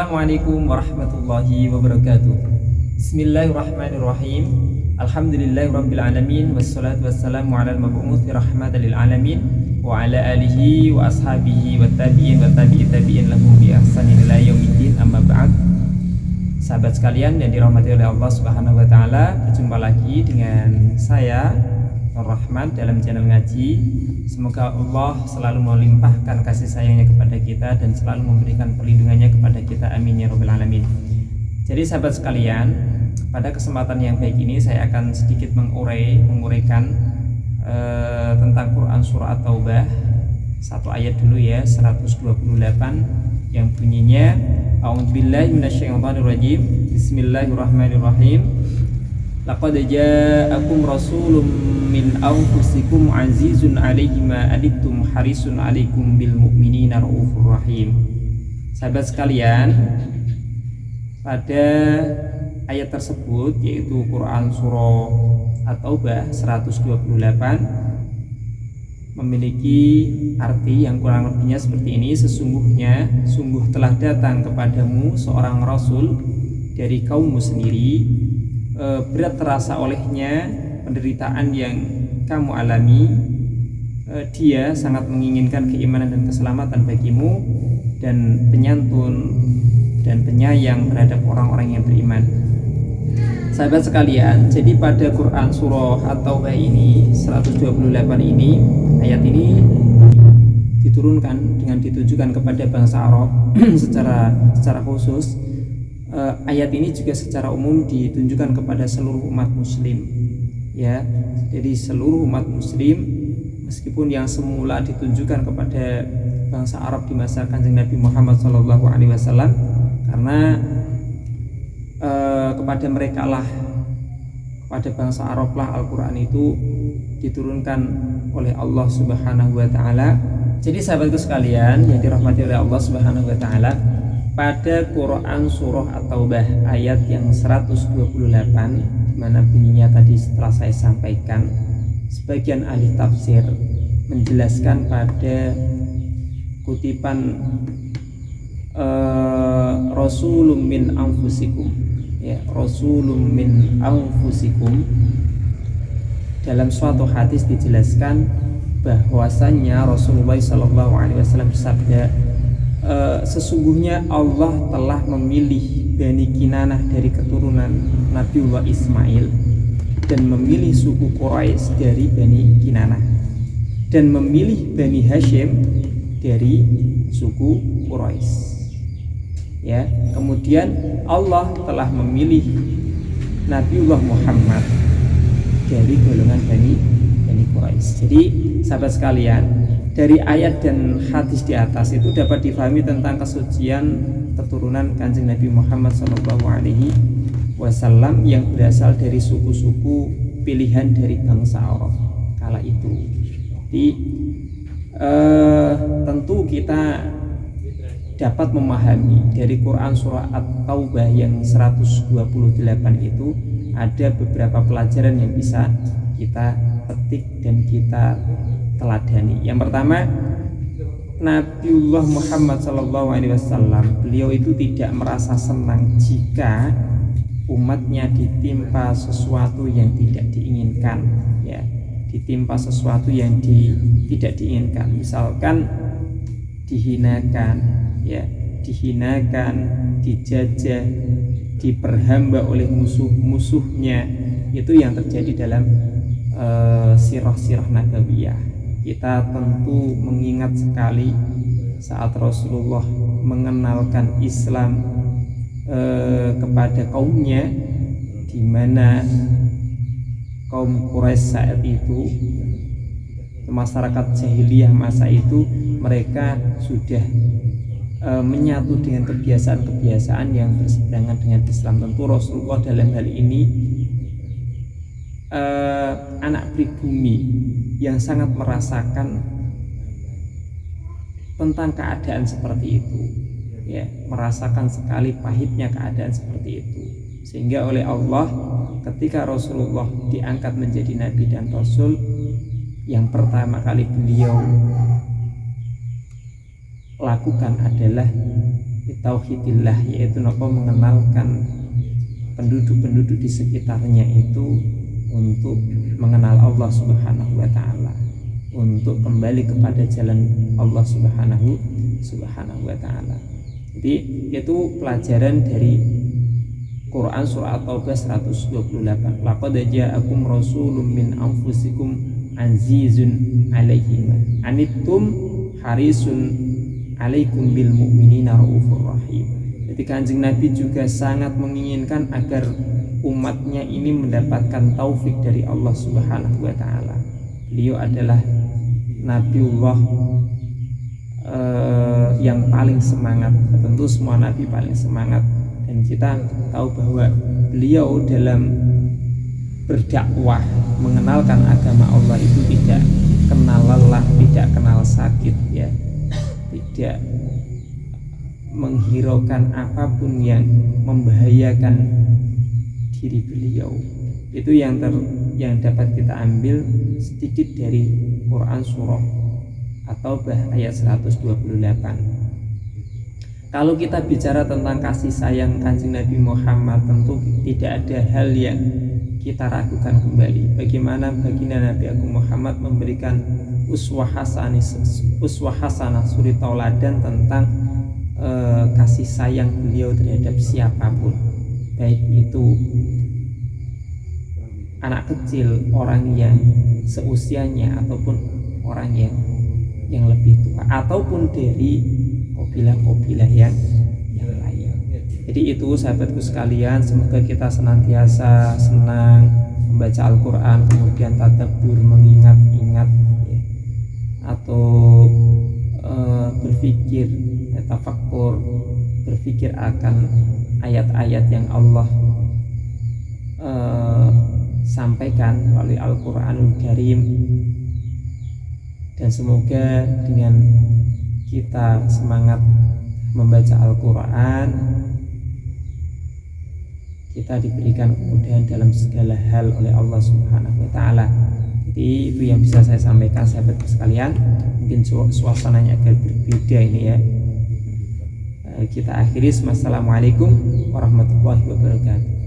Assalamualaikum warahmatullahi wabarakatuh. Bismillahirrahmanirrahim. Alhamdulillahirrabbilalamin. Wassalatu wassalamu ala al-mab'uthi rahmatan lil alamin wa ala alihi wa ashabihi wa tabi'in wa tabi'in lahum bi ihsanin ila yaumiddin, amma ba'd. Sahabat sekalian yang dirahmati oleh Allah Subhanahu wa taala, berjumpa lagi dengan saya Nur Rahmat dalam channel ngaji. Semoga Allah selalu melimpahkan kasih sayangnya kepada kita dan selalu memberikan perlindungannya kepada kita, amin ya rabbal alamin. Jadi sahabat sekalian, pada kesempatan yang baik ini saya akan sedikit menguraikan tentang Quran surah At-Taubah. Satu ayat dulu ya, 128 yang bunyinya A'udzubillahi minasyaitonirrajim. Bismillahirrahmanirrahim. Laqad ja'akum rasulun min anfusikum azizun 'alaihi ma anittum harisun 'alaikum bil mu'minina raufur rahim. Sahabat sekalian, pada ayat tersebut yaitu Quran surah At-Taubah 128 memiliki arti yang kurang lebihnya seperti ini. Sungguh telah datang kepadamu seorang rasul dari kaummu sendiri, berat terasa olehnya penderitaan yang kamu alami. Dia sangat menginginkan keimanan dan keselamatan bagimu, dan penyantun dan penyayang terhadap orang-orang yang beriman. Sahabat sekalian, jadi pada Quran surah At-Taubah ini 128 ini, ayat ini diturunkan dengan ditujukan kepada bangsa Arab secara khusus. Ayat ini juga secara umum ditunjukkan kepada seluruh umat muslim, ya. Jadi seluruh umat muslim, meskipun yang semula ditunjukkan kepada bangsa Arab di masa Kanjeng Nabi Muhammad SAW, karena kepada mereka lah, kepada bangsa Arab lah Al-Quran itu diturunkan oleh Allah Subhanahu wa taala. Jadi sahabatku sekalian yang dirahmati oleh Allah Subhanahu wa taala, pada Quran surah At-Taubah ayat yang 128, mana bunyinya tadi setelah saya sampaikan, sebagian ahli tafsir menjelaskan pada kutipan rasulun min anfusikum, ya, rasulun min anfusikum. Dalam suatu hadis dijelaskan bahwasannya Rasulullah SAW bersabda, sesungguhnya Allah telah memilih Bani Kinanah dari keturunan Nabiullah Ismail, dan memilih suku Quraisy dari Bani Kinanah, dan memilih Bani Hashim dari suku Quraisy. Ya, kemudian Allah telah memilih Nabiullah Muhammad dari golongan Bani Quraisy. Jadi sahabat sekalian, dari ayat dan hadis di atas itu dapat difahami tentang kesucian keturunan Kanjeng Nabi Muhammad SAW yang berasal dari suku-suku pilihan dari bangsa Arab kala itu. Jadi tentu kita dapat memahami dari Quran surah At-Taubah yang 128 itu ada beberapa pelajaran yang bisa kita petik dan kita teladani. Yang pertama, Nabiullah Muhammad SAW, beliau itu tidak merasa senang jika umatnya ditimpa sesuatu yang tidak diinginkan, ya, ditimpa sesuatu yang tidak diinginkan. Misalkan dihinakan, ya, dijajah, diperhamba oleh musuh-musuhnya. Itu yang terjadi dalam sirah-sirah nabawiyah. Kita tentu mengingat sekali saat Rasulullah mengenalkan Islam kepada kaumnya, di mana kaum Quraisy saat itu, masyarakat jahiliyah masa itu, mereka sudah menyatu dengan kebiasaan-kebiasaan yang berseberangan dengan Islam. Tentu Rasulullah dalam hal ini anak pribumi yang sangat merasakan tentang keadaan seperti itu, ya, merasakan sekali pahitnya keadaan seperti itu, sehingga oleh Allah ketika Rasulullah diangkat menjadi nabi dan rasul, yang pertama kali beliau lakukan adalah bitauhidillah, yaitu nopo mengenalkan penduduk-penduduk di sekitarnya itu untuk mengenal Allah Subhanahu wa taala, untuk kembali kepada jalan Allah Subhanahu wa taala. Jadi itu pelajaran dari Quran surah At-Taubah 128. Laqad ja'akum rasulun min anfusikum azizun 'alaihi ma anittum harisun 'alaikum bil mu'minina raufur rahim. Jadi Kanjeng Nabi juga sangat menginginkan agar umatnya ini mendapatkan taufik dari Allah Subhanahu wa taala. Beliau adalah Nabiullah yang paling semangat. Tentu semua nabi paling semangat, dan kita tahu bahwa beliau dalam berdakwah mengenalkan agama Allah itu tidak kenal lelah, tidak kenal sakit, ya, tidak menghiraukan apapun yang membahayakan diri beliau. Itu yang dapat kita ambil sedikit dari Quran surah At-Taubah ayat 128. Kalau kita bicara tentang kasih sayang Kanjeng Nabi Muhammad, tentu tidak ada hal yang kita ragukan kembali. Bagaimana baginda Nabi Agung Muhammad memberikan uswah hasanah, suri tauladan tentang kasih sayang beliau terhadap siapapun, baik itu anak kecil, orang yang seusianya, ataupun orang yang lebih tua, ataupun dari kabilah-kabilah yang lain. Jadi itu sahabatku sekalian, semoga kita senantiasa senang membaca Al-Quran, kemudian tadabbur, mengingat-ingat, ya, atau berpikir, tafakkur, berpikir akan ayat-ayat yang Allah sampaikan melalui Al-Quranul Karim. Dan semoga dengan kita semangat membaca Al-Quran, kita diberikan kemudahan dalam segala hal oleh Allah Subhanahu wa taala. Jadi itu yang bisa saya sampaikan sahabat sekalian. Mungkin suasananya agak berbeda ini, ya. Kita akhiri. Wassalamualaikum warahmatullahi wabarakatuh.